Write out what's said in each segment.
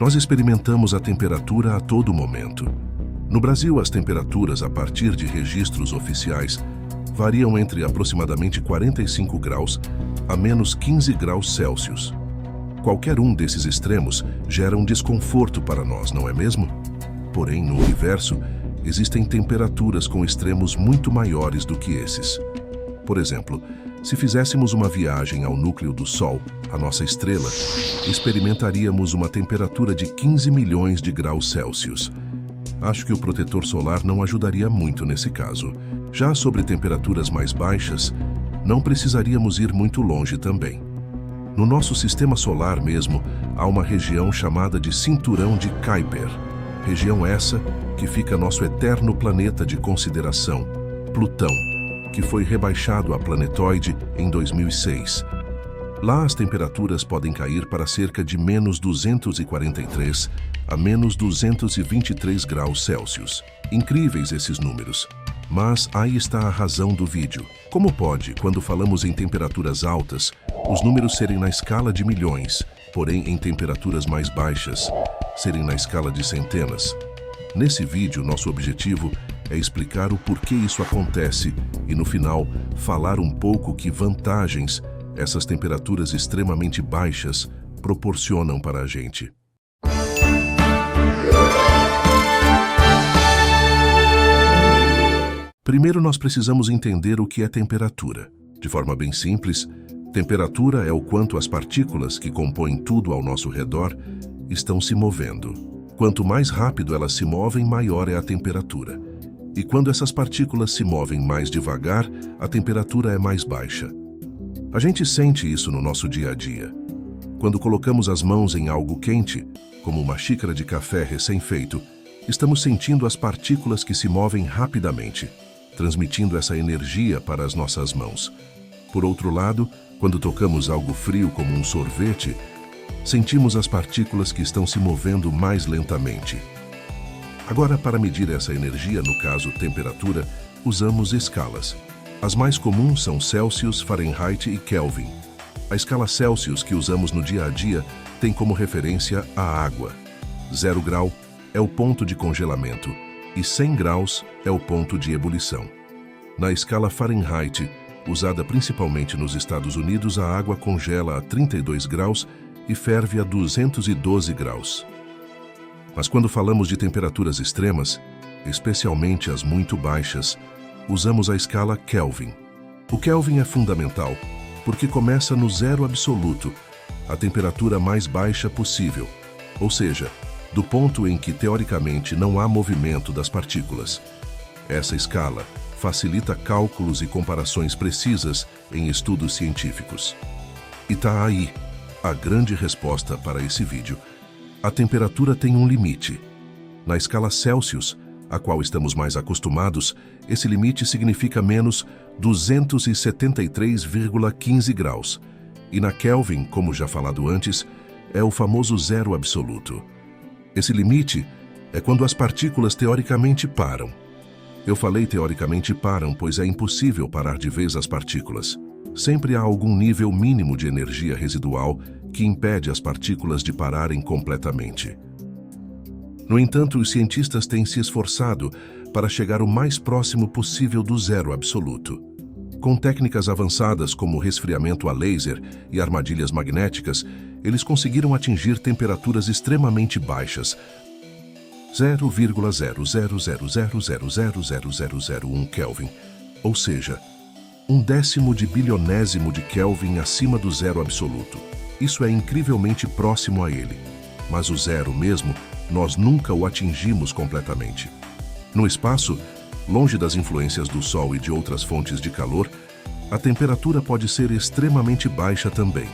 Nós experimentamos a temperatura a todo momento. No Brasil, as temperaturas, a partir de registros oficiais, variam entre aproximadamente 45 graus a menos 15 graus Celsius. Qualquer um desses extremos gera um desconforto para nós, não é mesmo? Porém, no universo, existem temperaturas com extremos muito maiores do que esses. Por exemplo, se fizéssemos uma viagem ao núcleo do Sol, a nossa estrela, experimentaríamos uma temperatura de 15 milhões de graus Celsius. Acho que o protetor solar não ajudaria muito nesse caso. Já sobre temperaturas mais baixas, não precisaríamos ir muito longe também. No nosso sistema solar mesmo, há uma região chamada de Cinturão de Kuiper. Região essa que fica nosso eterno planeta de consideração, Plutão, que foi rebaixado a planetóide em 2006. Lá as temperaturas podem cair para cerca de menos 243 a menos 223 graus Celsius. Incríveis esses números. Mas aí está a razão do vídeo. Como pode, quando falamos em temperaturas altas, os números serem na escala de milhões, porém em temperaturas mais baixas, serem na escala de centenas? Nesse vídeo, nosso objetivo é explicar o porquê isso acontece e, no final, falar um pouco que vantagens essas temperaturas extremamente baixas proporcionam para a gente. Primeiro, nós precisamos entender o que é temperatura. De forma bem simples, temperatura é o quanto as partículas que compõem tudo ao nosso redor estão se movendo. Quanto mais rápido elas se movem, maior é a temperatura. E quando essas partículas se movem mais devagar, a temperatura é mais baixa. A gente sente isso no nosso dia a dia. Quando colocamos as mãos em algo quente, como uma xícara de café recém-feito, estamos sentindo as partículas que se movem rapidamente, transmitindo essa energia para as nossas mãos. Por outro lado, quando tocamos algo frio como um sorvete, sentimos as partículas que estão se movendo mais lentamente. Agora, para medir essa energia, no caso temperatura, usamos escalas. As mais comuns são Celsius, Fahrenheit e Kelvin. A escala Celsius que usamos no dia a dia tem como referência a água. 0 grau é o ponto de congelamento e 100 graus é o ponto de ebulição. Na escala Fahrenheit, usada principalmente nos Estados Unidos, a água congela a 32 graus e ferve a 212 graus. Mas quando falamos de temperaturas extremas, especialmente as muito baixas, usamos a escala Kelvin. O Kelvin é fundamental porque começa no zero absoluto, a temperatura mais baixa possível, ou seja, do ponto em que teoricamente não há movimento das partículas. Essa escala facilita cálculos e comparações precisas em estudos científicos. E tá aí a grande resposta para esse vídeo. A temperatura tem um limite. Na escala Celsius, a qual estamos mais acostumados, esse limite significa menos 273,15 graus. E na Kelvin, como já falado antes, é o famoso zero absoluto. Esse limite é quando as partículas teoricamente param. Eu falei teoricamente param, pois é impossível parar de vez as partículas. Sempre há algum nível mínimo de energia residual que impede as partículas de pararem completamente. No entanto, os cientistas têm se esforçado para chegar o mais próximo possível do zero absoluto. Com técnicas avançadas como resfriamento a laser e armadilhas magnéticas, eles conseguiram atingir temperaturas extremamente baixas, 0,000000001 Kelvin, ou seja, 1/10 de bilionésimo de Kelvin acima do zero absoluto. Isso é incrivelmente próximo a ele, mas o zero mesmo, nós nunca o atingimos completamente. No espaço, longe das influências do Sol e de outras fontes de calor, a temperatura pode ser extremamente baixa também.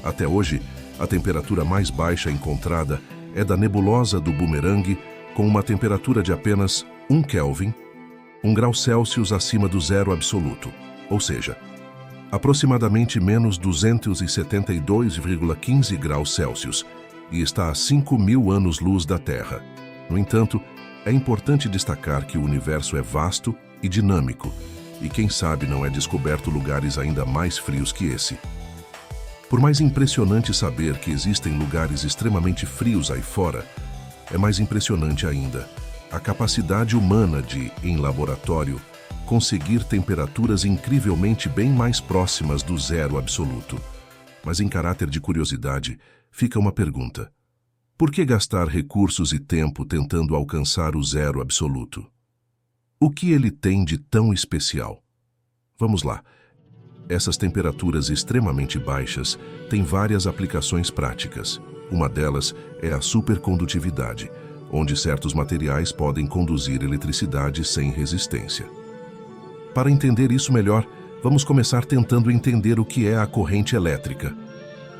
Até hoje, a temperatura mais baixa encontrada é da nebulosa do Boomerang, com uma temperatura de apenas 1 Kelvin, 1 grau Celsius acima do zero absoluto, ou seja, aproximadamente menos 272,15 graus Celsius, e está a 5.000 anos-luz da Terra. No entanto, é importante destacar que o universo é vasto e dinâmico, e quem sabe não é descoberto lugares ainda mais frios que esse. Por mais impressionante saber que existem lugares extremamente frios aí fora, é mais impressionante ainda a capacidade humana de, em laboratório, conseguir temperaturas incrivelmente bem mais próximas do zero absoluto. Mas em caráter de curiosidade, fica uma pergunta. Por que gastar recursos e tempo tentando alcançar o zero absoluto? O que ele tem de tão especial? Vamos lá. Essas temperaturas extremamente baixas têm várias aplicações práticas. Uma delas é a supercondutividade, onde certos materiais podem conduzir eletricidade sem resistência. Para entender isso melhor, vamos começar tentando entender o que é a corrente elétrica.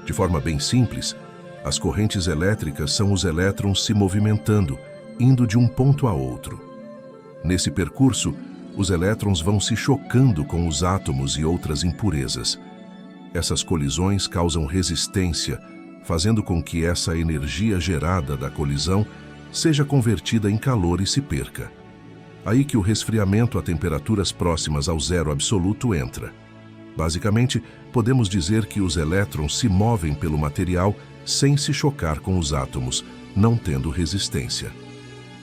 De forma bem simples, as correntes elétricas são os elétrons se movimentando, indo de um ponto a outro. Nesse percurso, os elétrons vão se chocando com os átomos e outras impurezas. Essas colisões causam resistência, fazendo com que essa energia gerada da colisão seja convertida em calor e se perca. Aí que o resfriamento a temperaturas próximas ao zero absoluto entra. Basicamente, podemos dizer que os elétrons se movem pelo material sem se chocar com os átomos, não tendo resistência.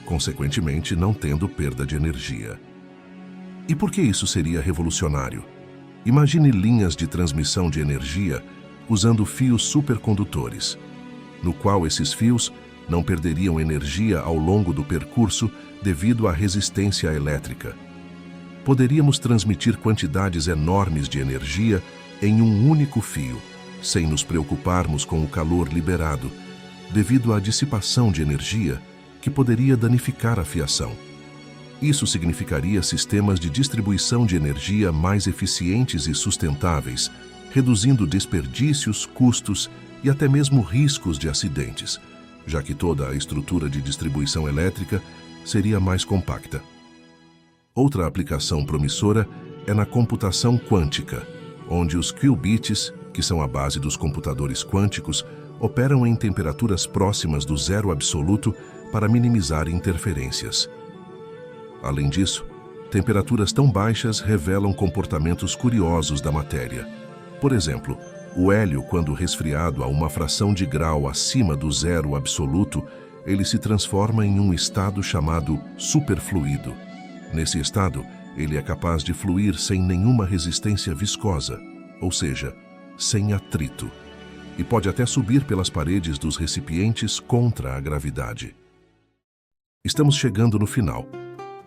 Consequentemente, não tendo perda de energia. E por que isso seria revolucionário? Imagine linhas de transmissão de energia usando fios supercondutores, no qual esses fios não perderiam energia ao longo do percurso devido à resistência elétrica. Poderíamos transmitir quantidades enormes de energia em um único fio, sem nos preocuparmos com o calor liberado, devido à dissipação de energia que poderia danificar a fiação. Isso significaria sistemas de distribuição de energia mais eficientes e sustentáveis, reduzindo desperdícios, custos e até mesmo riscos de acidentes, já que toda a estrutura de distribuição elétrica seria mais compacta. Outra aplicação promissora é na computação quântica, onde os qubits, que são a base dos computadores quânticos, operam em temperaturas próximas do zero absoluto para minimizar interferências. Além disso, temperaturas tão baixas revelam comportamentos curiosos da matéria. Por exemplo, o hélio, quando resfriado a uma fração de grau acima do zero absoluto, ele se transforma em um estado chamado superfluido. Nesse estado, ele é capaz de fluir sem nenhuma resistência viscosa, ou seja, sem atrito, e pode até subir pelas paredes dos recipientes contra a gravidade. Estamos chegando no final,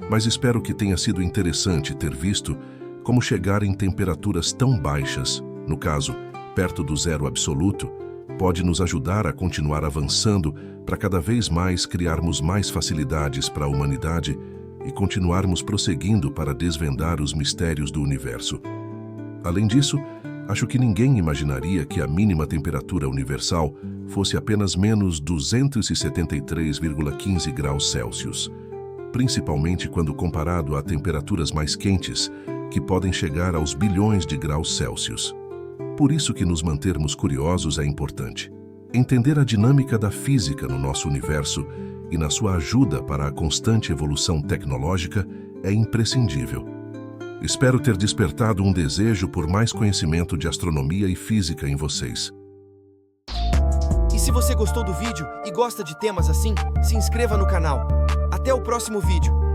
mas espero que tenha sido interessante ter visto como chegar em temperaturas tão baixas, no caso, perto do zero absoluto, pode nos ajudar a continuar avançando para cada vez mais criarmos mais facilidades para a humanidade e continuarmos prosseguindo para desvendar os mistérios do universo. Além disso, acho que ninguém imaginaria que a mínima temperatura universal fosse apenas menos 273,15 graus Celsius, principalmente quando comparado a temperaturas mais quentes, que podem chegar aos bilhões de graus Celsius. Por isso que nos mantermos curiosos é importante. Entender a dinâmica da física no nosso universo e na sua ajuda para a constante evolução tecnológica é imprescindível. Espero ter despertado um desejo por mais conhecimento de astronomia e física em vocês. E se você gostou do vídeo e gosta de temas assim, se inscreva no canal. Até o próximo vídeo.